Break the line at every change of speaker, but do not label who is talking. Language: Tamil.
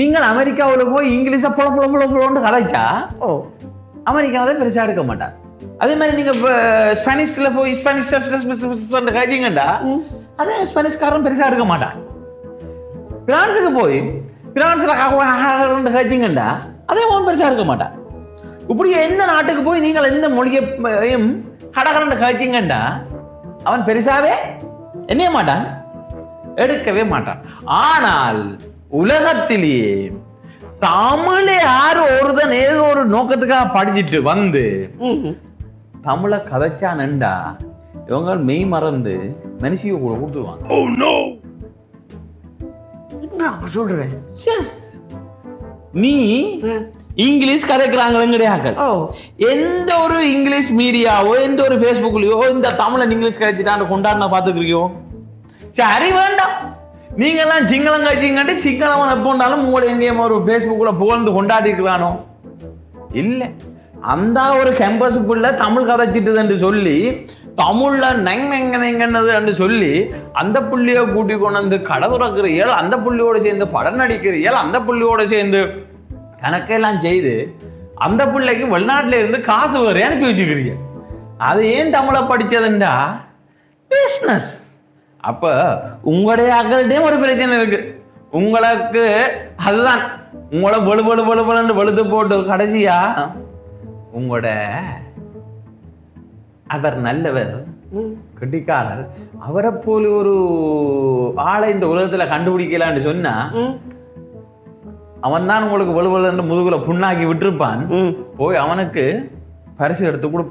நீங்கள் அமெரிக்காவில் போய் இங்கிலீஷை புல புல புல புலன்னு கதைச்சா அமெரிக்காவை பெருசாக எடுக்க மாட்டார். அதே மாதிரி நீங்க ஸ்பானிஷ்ல போய் ஸ்பானிஷ் கதைங்கண்டா அதே ஸ்பானிஷ்காரன் பெருசாக எடுக்க மாட்டான். பிரான்ஸுக்கு போய் பிரான்ஸ்ல கதைங்கண்டா அதே மாதிரி பெருசாக எடுக்க மாட்டான். இப்படி எந்த நாட்டுக்கு போய் நீங்கள் எந்த மொழியையும் கடகரண்டு கதைங்கண்டா அவன் பெருசாவே என்ன மாட்டான், எடுக்கவே மாட்டான். ஆனால் உலகத்திலேயே தமிழை யாரு ஒருதன் ஏதோ ஒரு நோக்கத்துக்காக படிச்சுட்டு வந்து தமிழை கதைச்சானண்டா இவங்க மெய் மறந்து மனுஷிய கூட கொடுத்துருவாங்க.
சொல்றேன்
நீ இங்கிலீஷ் கதைக்கிறாங்க எந்த ஒரு இங்கிலீஷ் மீடியாவோ எந்த ஒரு பேஸ்புக்லயோ இந்த தமிழை இங்கிலீஷ் கதைச்சிட்டான்னு கொண்டாடின பாத்துக்கிறியோ? சரி வேண்டாம், நீங்க எல்லாம் சிங்களம் கட்சிங்கட்டு சிங்களம் எப்போண்டாலும் உங்களை எங்கேயும் ஒரு பேஸ்புக்ல புகழ்ந்து கொண்டாடிக்கிறானோ இல்லை. அந்த ஒரு கேம்பஸுக்குள்ள தமிழ் கதைச்சிட்டுதுன்னு சொல்லி தமிழ்ல நெங்கன்னு சொல்லி அந்த புள்ளிய கூட்டி கொண்டு வந்து கடை துறக்கிறீர்கள், அந்த புள்ளியோட சேர்ந்து படம் நடிக்கிறீர்கள், அந்த புள்ளியோட சேர்ந்து கணக்கெல்லாம் செய்து அந்த பிள்ளைக்கு வெளிநாட்டில இருந்து காசு வேற அனுப்பி வச்சுக்கிறீங்க. அது ஏன் தமிழை படிச்சதுண்டா பிஸ்னஸ். அப்ப உங்களுடைய அகல்டையும் ஒரு பிரச்சனை இருக்கு. உங்களுக்கு அதுதான் உங்களை வலு வலுத்து போட்டு கடைசியா உங்களோட அவர் நல்லவர் கெட்டிக்காரர் அவரை போல ஒரு ஆளை இந்த உலகத்துல கண்டுபிடிக்கலான்னு சொன்னா அவன் தான் உங்களுக்கு வலுவலு முதுகுல புண்ணாக்கி விட்டுருப்பான். போய் அவனுக்கு பரிசு எடுத்து கொடுப்பான்.